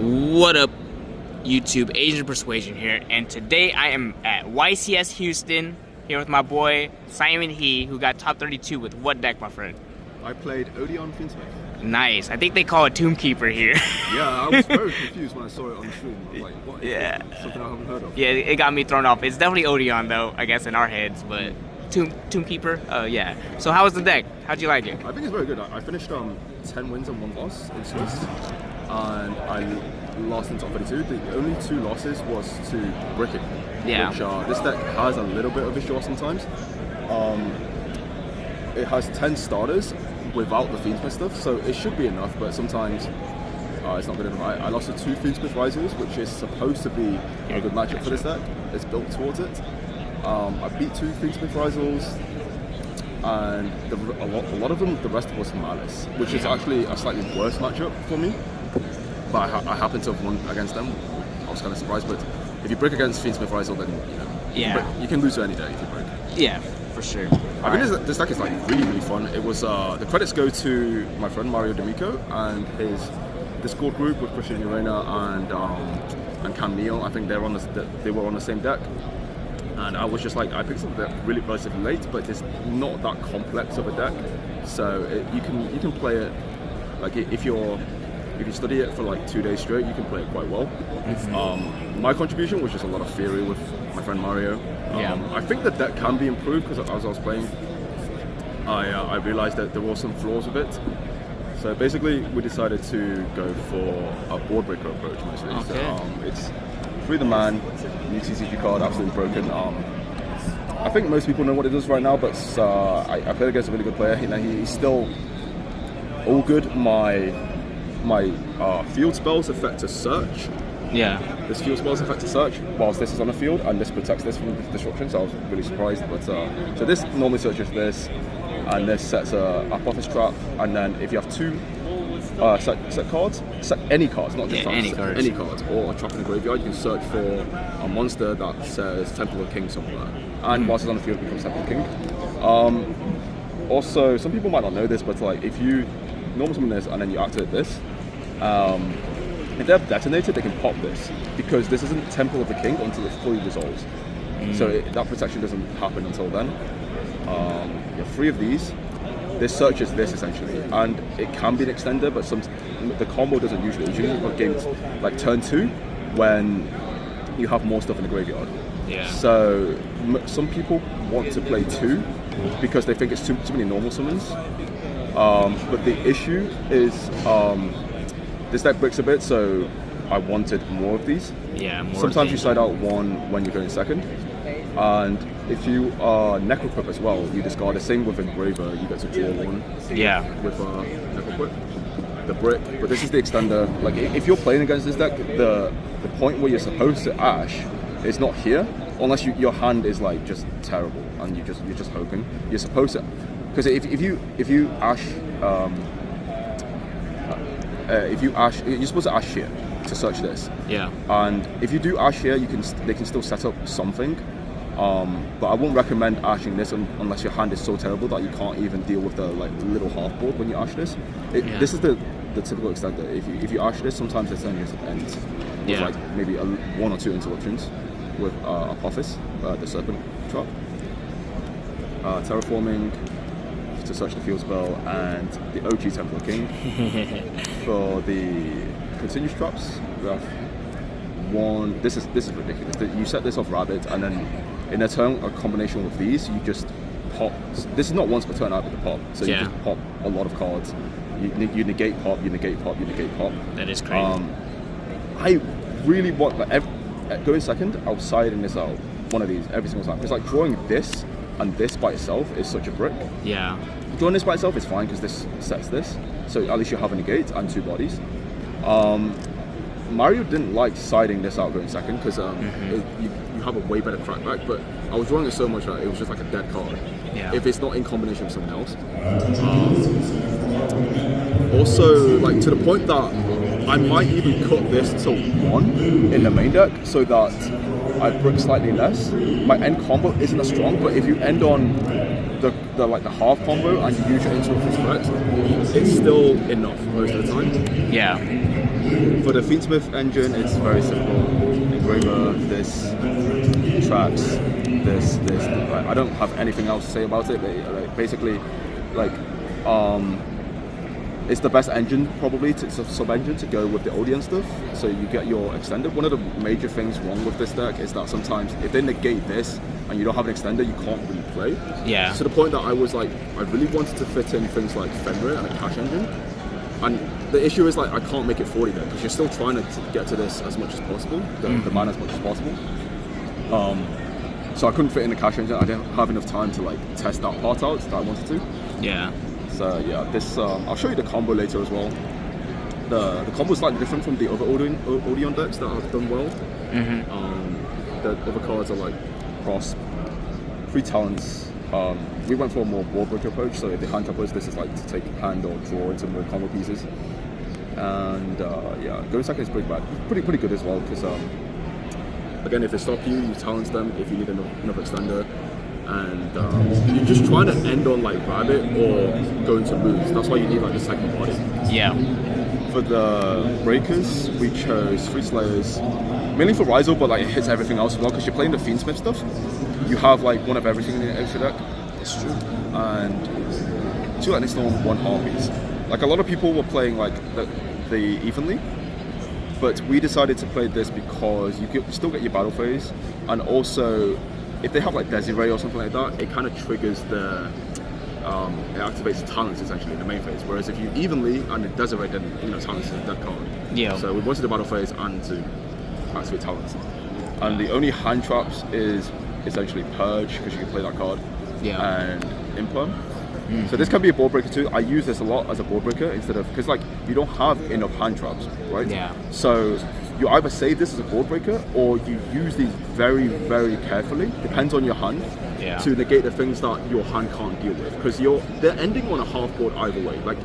What up, YouTube? Asian Persuasion here, and today I am at YCS Houston here with my boy Simon He, who got top 32 with what deck, my friend? I played Odion Fiendsmith. Nice. I think they call it Tombkeeper here. Yeah, I was very confused when I saw it on the stream. I was like, what is something I haven't heard of? Yeah, it got me thrown off. It's definitely Odion though, I guess in our heads, but Tombkeeper, yeah. So how was the deck? How'd you like it? I think it's very good. I finished 10 wins and 1 loss in Swiss, and I lost in top 32. The only 2 losses was to Bricking, which this deck has a little bit of issue sometimes. It has 10 starters without the Fiendsmith stuff, so it should be enough, but sometimes it's not good enough. I lost to 2 Fiendsmith Risers, which is supposed to be a good matchup for this deck. It's built towards it. I beat 2 Fiendsmith Risers, and a lot of them, the rest was Malice, which is actually a slightly worse matchup for me. But I happened to have won against them. I was kind of surprised, but if you break against Fiendsmith Riser, then you can lose to any day if you break. Yeah, for sure. I mean, this deck is like really fun. It was the credits go to my friend Mario D'Amico and his Discord group with Christian Urena and Cam Neal. I think they were on the same deck. And I was just like, I picked something really relatively late, but it's not that complex of a deck. So you can play it like if you study it for like 2 days straight, you can play it quite well. My contribution was just a lot of theory with my friend Mario. I think the deck can be improved because as I was playing, I realized that there were some flaws with it. So basically, we decided to go for a board breaker approach mostly. Okay. So it's free the man, new TCG card, absolutely broken. I think most people know what it does right now, but I played against a really good player. He's still all good. My field spells affect a search. Yeah. This field spells affect a search whilst this is on the field, and this protects this from destruction, so I was really surprised. But so this normally searches this, and this sets a office trap, and then if you have 2 set cards, any cards, not just any cards, or a trap in the graveyard, you can search for a monster that says Temple of King somewhere, and whilst it's on the field, it becomes Temple of King. Also, some people might not know this, but like if you normal summon this and then you activate this, if they're detonated, they can pop this because this isn't Temple of the King until it fully dissolves. So that protection doesn't happen until then. You have 3 of these. This searches this essentially, and it can be an extender, but the combo doesn't usually. It's usually for games like turn 2 when you have more stuff in the graveyard. Yeah. So some people want to play 2 because they think it's too many normal summons. But the issue is this deck breaks a bit, so I wanted more of these. Yeah, more. Sometimes you side out 1 when you're going second, and if you are Necroquip as well, you discard the same with Engraver. You get to draw 1. Yeah. With Necroquip, the brick. But this is the extender. Like if you're playing against this deck, the point where you're supposed to ash is not here, unless your hand is like just terrible and you're just hoping. You're supposed to. Because if you ash, you're supposed to ash here to search this. Yeah. And if you do ash here, they can still set up something. But I won't recommend ashing this unless your hand is so terrible that you can't even deal with the like little half board when you ash this. This is the typical extender. If you ash this, sometimes the turn ends with like maybe 1 or 2 interruptions with Apophis, the Serpent Trap, Terraforming to search the field spell, and the OG Temple of King. For the continuous traps, we have 1. This is ridiculous. You set this off Rabbit, and then in a turn, a combination with these, you just pop. This is not once per turn either, the pop. So you just pop a lot of cards. You negate pop, you negate pop, you negate pop. That is crazy. I really want going second. I'll siding this out one of these every single time because like drawing this and this by itself is such a brick. Yeah. Drawing this by itself is fine because this sets this, so at least you have a negate and 2 bodies. Mario didn't like siding this out going second because you have a way better crackback, but I was drawing it so much that it was just like a dead card. Yeah. If it's not in combination with something else. Also, like to the point that I might even cut this to 1 in the main deck so that I brick slightly less. My end combo isn't as strong, but if you end on the half combo and you use your interruptions correct, it's still enough most of the time. Yeah. For the Fiendsmith engine, it's very simple. Engraver, this, tracks, this. Like, I don't have anything else to say about it. But, basically, it's the best engine probably. It's a sub-engine to go with the Odion stuff. So you get your extender. One of the major things wrong with this deck is that sometimes if they negate this and you don't have an extender, you can't really play. Yeah. To the point that I was like, I really wanted to fit in things like Fenrir and a cash engine. And the issue is like I can't make it 40 there because you're still trying to get to this as much as possible, the mana as much as possible. So I couldn't fit in the cash engine. I didn't have enough time to like test that part out that I wanted to. Yeah. So yeah, this I'll show you the combo later as well. The combo is slightly different from the other Odion decks that have done well. The other cards are like cross, 3 talents. We went for a more board breaker approach, so if they hand trap us, this is like to take hand or draw into more combo pieces. And yeah, going second is pretty bad. Pretty good as well, because again, if they stop you, you talent them if you need another extender. And you're just trying to end on like rabbit or going to lose. That's why you need like the second body. Yeah. For the breakers, we chose 3 Slayers, mainly for Rizal, but like it hits everything else as well because you're playing the Fiendsmith stuff. You have like one of everything in your extra deck. That's true. And 2 Lightning Storm, 1 Harpies. Like a lot of people were playing like the evenly, but we decided to play this because you still get your battle phase, and also if they have like Desiree or something like that, it kind of triggers the it activates talents essentially in the main phase. Whereas if you evenly and it Desiree, then talents is a dead card. Yeah. So we wanted the battle phase and to activate talents. And the only hand traps is essentially Purge because you can play that card. Yeah. And Imperm. So this can be a board breaker too. I use this a lot as a board breaker instead of, because like you don't have enough hand traps, right? Yeah. So you either save this as a board breaker or you use these very, very carefully, depends on your hand, to negate the things that your hand can't deal with. Because they're ending on a half board either way. Like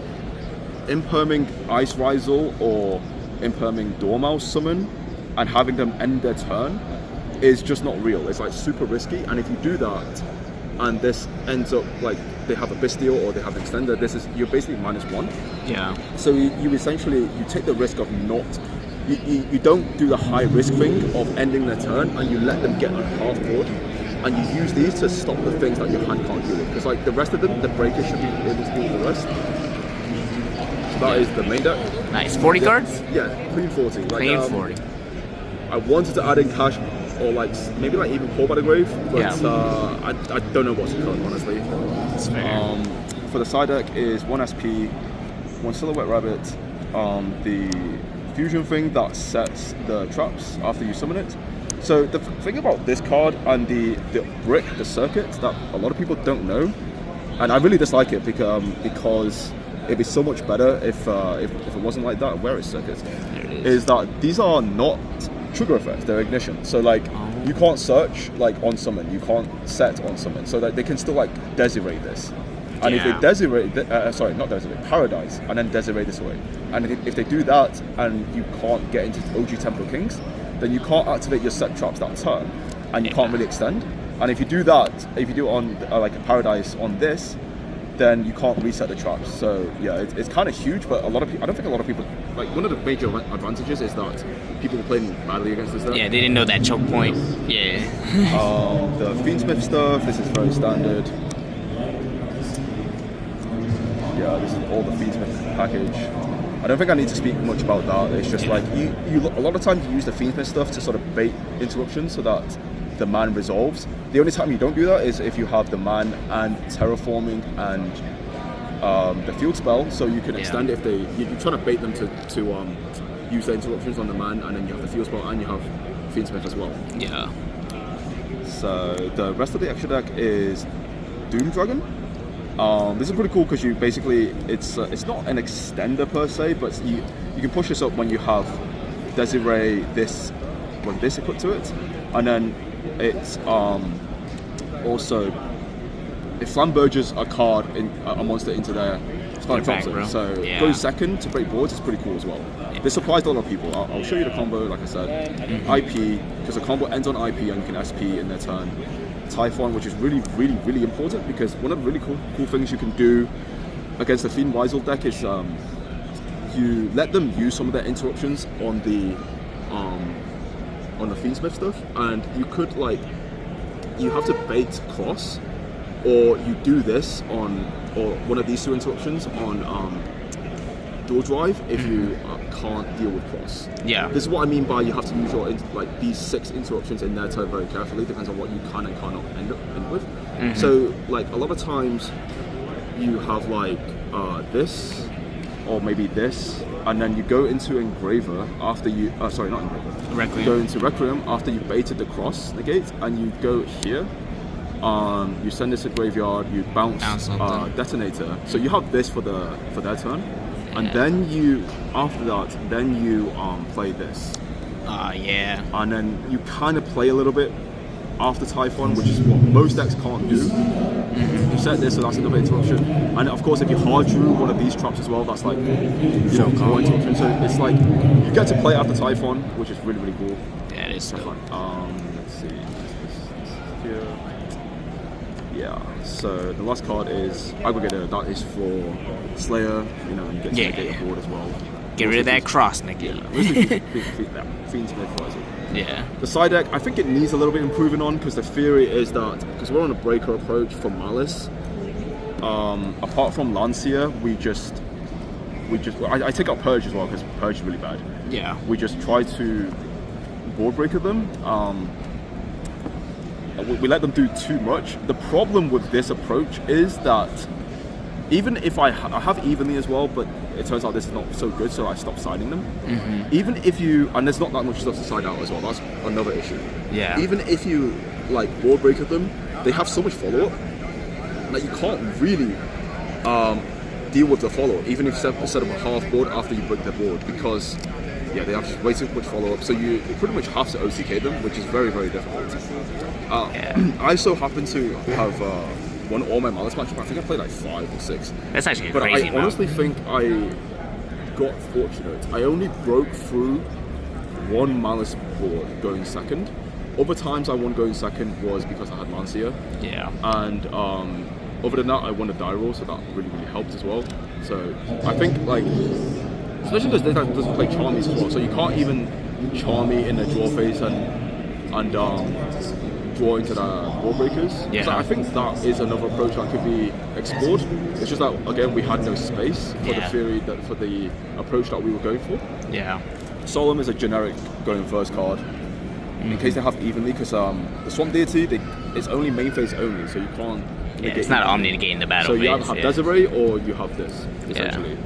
imperming Ice Rizal or imperming Dormouse summon and having them end their turn is just not real. It's like super risky, and if you do that and this ends up like they have a Bestial or they have an extender, you're basically -1. Yeah. So you essentially you take the risk of not you don't do the high risk thing of ending their turn, and you let them get on half board, and you use these to stop the things that your hand can't deal with. Because like the rest of them, the breaker should be able to deal with the rest. So that is the main deck. Nice. 40 cards? Yeah, clean 40. Like, Clean 40. I wanted to add in cash or like maybe like even Call by the Grave, but I don't know what's to come, honestly. That's fair. For the side deck is 1 SP, 1 Silhouette Rabbit, the fusion thing that sets the traps after you summon it. So the thing about this card and the brick, the circuit, that a lot of people don't know, and I really dislike it because it'd be so much better if it wasn't like that. Where is circuits? Is that these are not trigger effects, they're ignition. So like you can't search like on summon, you can't set on summon, so that they can still like Desiree this. And if they Desiree, not Desiree, Paradise, and then Desiree this way. And if they do that and you can't get into OG Temple of Kings, then you can't activate your set traps that turn, and you can't really extend. And if you do that, if you do it on like a Paradise on this, then you can't reset the traps. So yeah, it's kind of huge, but I don't think a lot of people, like one of the major advantages is that people were playing badly against this deck. Yeah, they didn't know that choke point. Yeah. The Fiendsmith stuff, this is very standard. Yeah, this is all the Fiendsmith package. I don't think I need to speak much about that. It's just like you a lot of times you use the Fiendsmith stuff to sort of bait interruptions so that the man resolves. The only time you don't do that is if you have the man and terraforming and the field spell, so you can extend if you're trying to bait them to use the interruptions on the man, and then you have the field spell and you have Fiendsmith as well. Yeah. So the rest of the extra deck is Doom Dragon. This is pretty cool because you basically it's not an extender per se, but you can push this up when you have Desiree this equipped to it, and then it's also it flamberges a card a monster into their spell drops it. So go second to break boards is pretty cool as well. Yeah. This surprised a lot of people. I'll show you the combo, like I said. IP, because the combo ends on IP and you can SP in their turn. Typhon, which is really, really, really important, because one of the really cool things you can do against the Fiend Rizal deck is you let them use some of their interruptions on the Fiendsmith stuff, and you could you have to bait cross, or you do this on one of these two interruptions on dual drive if you can't deal with cross. Yeah. This is what I mean by you have to use your these 6 interruptions in their turn very carefully. Depends on what you can and cannot end with. So a lot of times you have this, or maybe this, and then you go into Engraver after you sorry, not Engraver, Requiem. Go into Requiem after you've baited the cross negate, and you go here. You send this to graveyard, you bounce detonator. So you have this for their turn, and then you after that play this. Yeah. And then you kind of play a little bit after Typhon, which is what most decks can't do. You set this, so that's another interruption. And of course, if you hard drew one of these traps as well, that's more interruption. So it's you get to play after Typhon, which is really, really cool. Yeah, it is so fun. Let's see. This here. Yeah. So the last card is Aggregator. That is for Slayer. You get to negate a board as well. Get rid of that cross negate. Fiendsmith Rising. Yeah. The side deck, I think it needs a little bit improving on, because the theory is that because we're on a breaker approach for Malice, apart from Lancia, I take out Purge as well, because Purge is really bad. Yeah. We just try to board breaker them. We let them do too much. The problem with this approach is that even if I have Evenly as well, but it turns out this is not so good, so I stop siding them. Even if you, and there's not that much stuff to side out as well, that's another issue. Yeah. Even if you board breaker them, they have so much follow-up that you can't really deal with the follow-up, even if you set up a half board after you break the board, because they have way too much follow-up, so you pretty much have to OTK them, which is very, very difficult. I so happen to have won all my Malice matches. I think I played 5 or 6. That's actually but crazy. I honestly think I got fortunate. I only broke through one Malice board going second. Other times I won going second was because I had Lancia. Yeah. And other than that, I won a die roll, so that really, really helped as well. So I think especially because this deck doesn't play Charmies as well, so you can't even Charmy in the draw phase and draw into the wall breakers. Yeah. So I think that is another approach that could be explored. It's just that again we had no space for the theory for the approach that we were going for. Yeah. Solemn is a generic going first card in case they have Evenly, because the Swamp Deity it's only main phase only, so you can't. Yeah, it's not Omni negating the battle. So you either have Desiree or you have this essentially.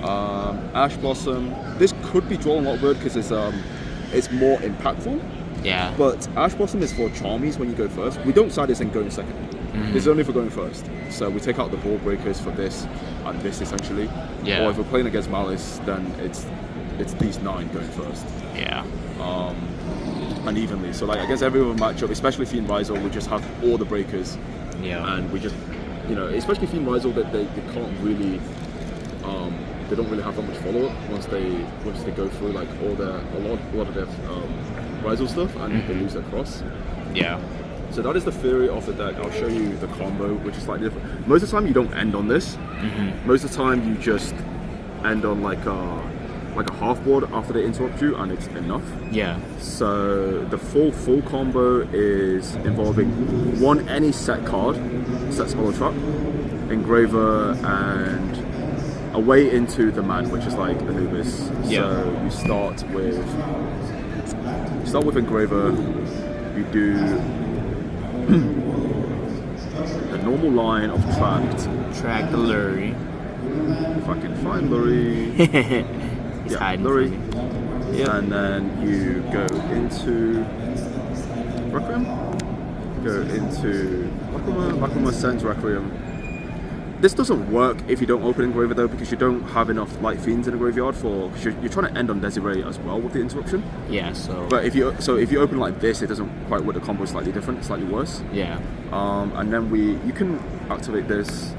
Ash Blossom. This could be drawn a lot weird because it's more impactful. Yeah. But Ash Blossom is for Charmies when you go first. We don't side this and going second. This is only for going first. So we take out the ball breakers for this and this essentially. Yeah. Or if we're playing against Malice, then it's these 9 going first. Yeah. And evenly. So against every other matchup, especially Fiend Rizal, we just have all the breakers. Yeah. And we just especially Fiend Rizal, that they can't really they don't really have that much follow up once they go through a lot of their Rizal stuff, and they lose their cross. Yeah. So that is the theory of the deck. I'll show you the combo, which is slightly different. Most of the time you don't end on this. Most of the time you just end on a half board after they interrupt you, and it's enough. Yeah. So the full combo is involving one any set card, set spell or trap, Engraver, and a way into the man, which is Anubis. Yeah. So you start with Engraver. You do the normal line of Track the Lurie. If I can find Lurie. He's hiding Lurie. from me. Yep. And then you go into Requiem. Go into Lacrima sends Requiem. This doesn't work if you don't open Engraver though, because you don't have enough Light Fiends in the graveyard because you're trying to end on Desiree as well with the interruption. Yeah, so. But if you open like this, it doesn't quite work. The combo is slightly different, slightly worse. Yeah. And then you can activate this,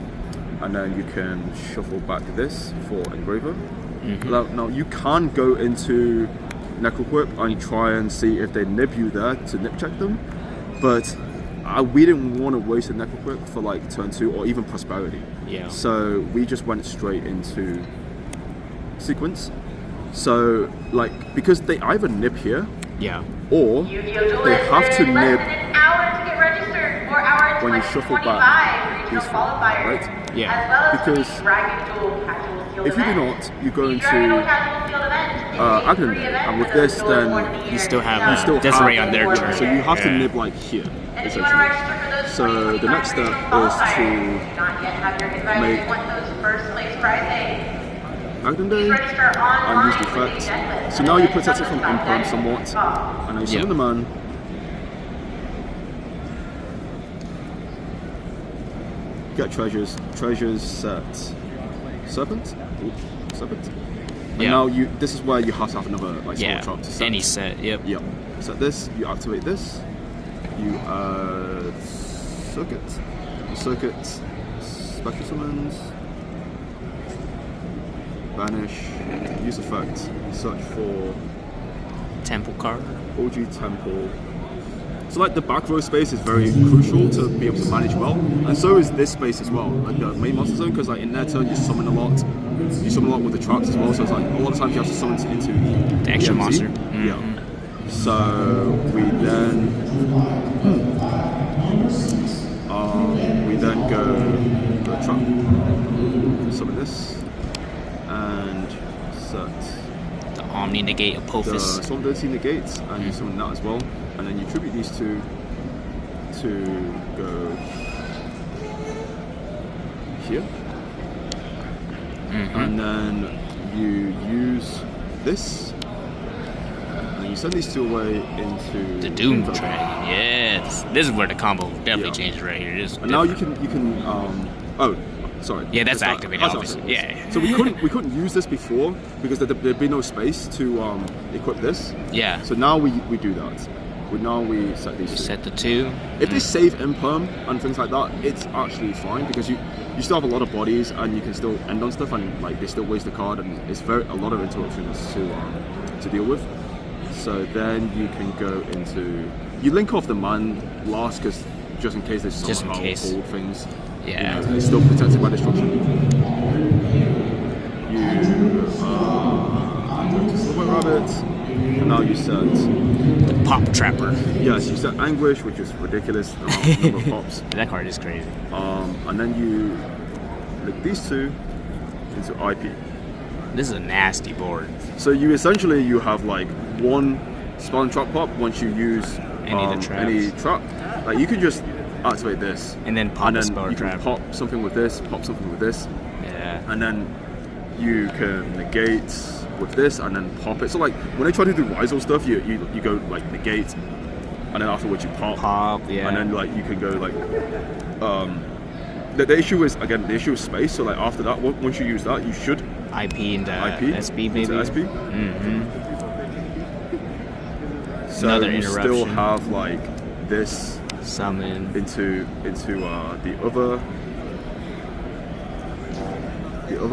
and then you can shuffle back this for Engraver. Now you can go into Necroquip and try and see if they nib you there to nip check them, but we didn't want to waste a Necroquip for turn 2 or even Prosperity. Yeah. So we just went straight into sequence. So like because they either nib here, Yeah. or they have to nib when you shuffle back these four, right? Yeah. Because if you do not, you go into Aghanim Day, and with this, then You still have Desiree on their turn. So you have to nib like here, essentially. So the next step is to make Aghanim Day and use the effect. So now you protect it from imperm somewhat, and now you summon the man. Get treasures. Treasures set serpent. Ooh, serpent. And now this is where you have to have another like small trap to set. Any set. Yep. Yep. Set this. You activate this. You add circuit. Circuit. Special summons. Banish. Use effect. Search for Temple card. OG Temple. So like the back row space is very crucial to be able to manage well, and so is this space as well, like the main monster zone, because like in their turn you summon a lot with the traps as well, so it's like a lot of times you have to summon into the extra EMC. monster. Yeah. So we then go trap, summon this, and set The Omni negate Apophis. the Storm Dirty negates, and you summon that as well. And then you tribute these two to go here. And then you use this, and then you send these two away into The Doom Dragon. Yes. This is where the combo definitely changes right here. And now you can oh, sorry. Yeah, that's activated, obviously. Yeah. So we couldn't use this before because there'd be no space to equip this. Yeah. So now we do that. Now we set these two. Set the two. If they save imperm and things like that, it's actually fine because you still have a lot of bodies and you can still end on stuff, and like they still waste the card, and it's a lot of interruptions to deal with. So then you can go into link off the man last because just in case they somehow hold things. Yeah. It's still protected by destruction. You go to Silver Rabbit. And now you set Pop Trapper. Yes, you set Anguish, which is ridiculous number of pops. That card is crazy. And then you link these two into IP. This is a nasty board. So you have like one spell and trap pop once you use any trap. Like you can just activate this and then pop a spell you trap. Can pop something with this, pop something with this. Yeah. And then you can negate with this and then pop it. So like when they try to do Rizal stuff, you go like negate, and then afterwards you pop. Yeah. And then like you can go like the issue is space. So like after that, once you use that, you should IP into SP maybe. Into SP. So Another you interruption. still have like this summon into the other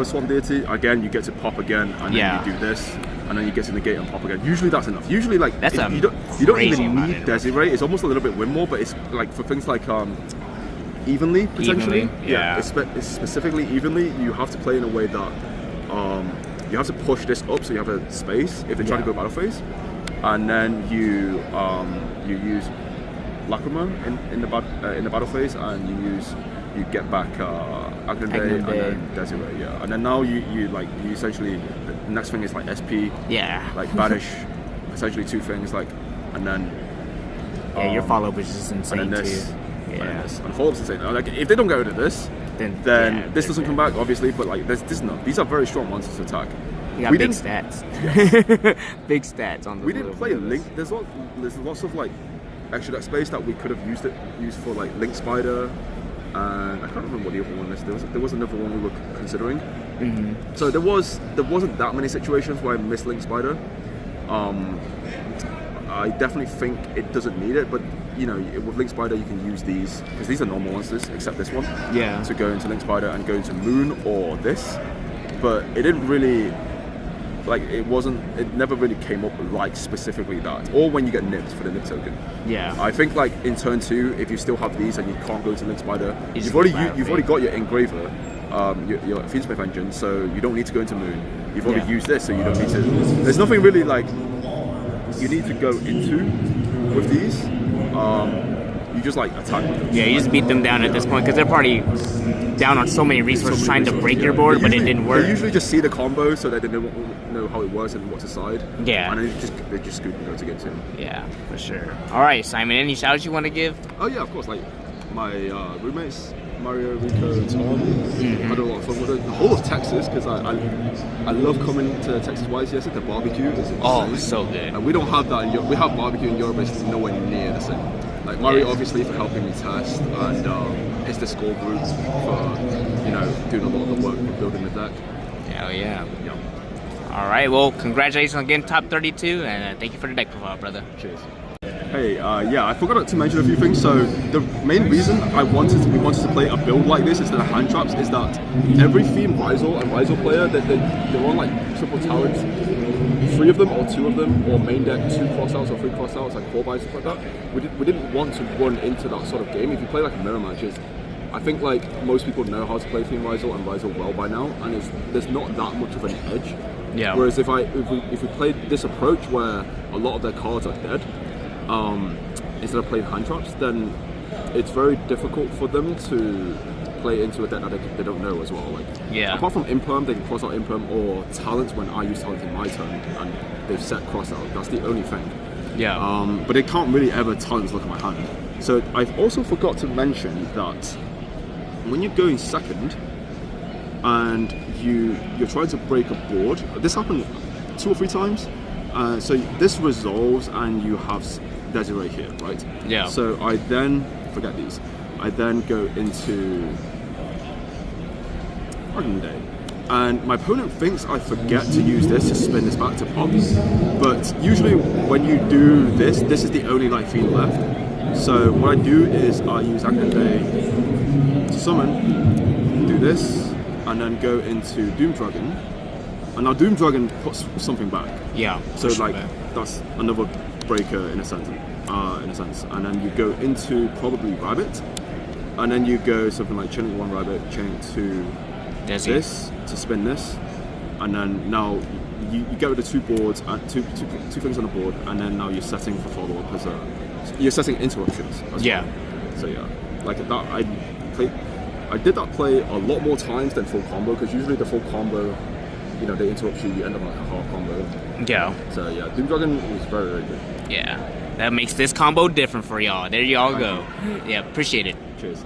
Swamp Deity. Again, you get to pop again, and then you do this, and then you get to negate and pop again. Usually that's enough. Usually like that's you don't even need Desiree. It's almost a little bit win more, but it's like for things like evenly potentially. Yeah. It's specifically evenly. You have to play in a way that you have to push this up so you have a space if they try to go battle phase, and then you use Lacrima in the battle phase, and you get back Aghanim Day and then Desiree, and then now you essentially the next thing is like SP, like banish, essentially two things like, and then your follow up is just insane and then this, too. And follow up's insane. Like if they don't get rid of this, then this doesn't come back obviously, but like these are very strong monsters to attack. You got big stats. Big stats on the. We didn't play Link. There's lots of like extra deck space that we could have used for like Link Spider. And I can't remember what the other one is. There was another one we were considering. So there wasn't that many situations where I missed Link Spider. I definitely think it doesn't need it, but with Link Spider you can use these because these are normal monsters except this one. To go into Link Spider and go into Moon or this, but it didn't really. It never really came up like specifically that, or when you get nipped for the nip token. I think like in turn 2, if you still have these and you can't go to Link Spider, you've already got your engraver, your Fiendsmith engine, so you don't need to go into Moon. You've already used this, so you don't need to. There's nothing really like you need to go into with these. You just like attack with them. Yeah, you just beat them down at this point because they're probably down on so many resources trying to break your board, but it didn't work. They usually just see the combo so that they don't know how it works and what's aside. Yeah. And then they just scoop and go to game 2. Yeah, for sure. All right, Simon, any shout-outs you want to give? Oh yeah, of course. Like my roommates, Mario, Rico, and Tom. I had a lot of fun with it. The whole of Texas, because I love coming to Texas YCS. The barbecue is insane. Oh, so good. And we don't have that in Europe. We have barbecue in Europe, but it's nowhere near the same. Like Mario, obviously, for helping me test, and it's the score group for doing a lot of the work for building the deck. Hell yeah. Yeah. All right, well, congratulations on getting top 32, and thank you for the deck profile, brother. Cheers. Hey, yeah, I forgot to mention a few things. So the main reason we wanted to play a build like this instead of hand traps is that every Fiend Rizal and Rizal player, they're on like triple talents, 3 of them or 2 of them, or main deck 2 crossouts or 3 crossouts, like 4 buys, stuff like that. We didn't want to run into that sort of game. If you play like mirror matches, I think like most people know how to play Fiend Rizal and Rizal well by now, and there's not that much of an edge. Yeah. Whereas if we played this approach where a lot of their cards are dead, instead of playing hand traps, then it's very difficult for them to play into a deck that they don't know as well. Like, apart from Imperm, they can cross out Imperm or talents when I use talents in my turn, and they've set cross out. That's the only thing. Yeah. But they can't really ever talents look at my hand. So I've also forgot to mention that when you're going second and you're trying to break a board, this happened 2 or 3 times. So this resolves and you have Desiree here, right? Yeah. So I then, forget these, I then go into Dragon Day. And my opponent thinks I forget to use this to spin this back to pop. But usually when you do this is the only life field left. So what I do is I use Dragon Day to summon, do this, and then go into Doom Dragon. And now Doom Dragon puts something back. Yeah. So like that's another breaker in a sense. And then you go into probably Rabbit, and then you go something like chaining 1 Rabbit, chain 2 this to spin this, and then now you get rid of 2 boards, two things on the board, and then now you're setting for follow up as you're setting interruptions. Yeah. Well. So yeah, like that I did that play a lot more times than full combo, because usually the full combo, they interrupt you end up like a half combo. Yeah. So yeah, Doom Dragon was very, very good. Yeah. That makes this combo different for y'all. There y'all go. Yeah, appreciate it. Cheers.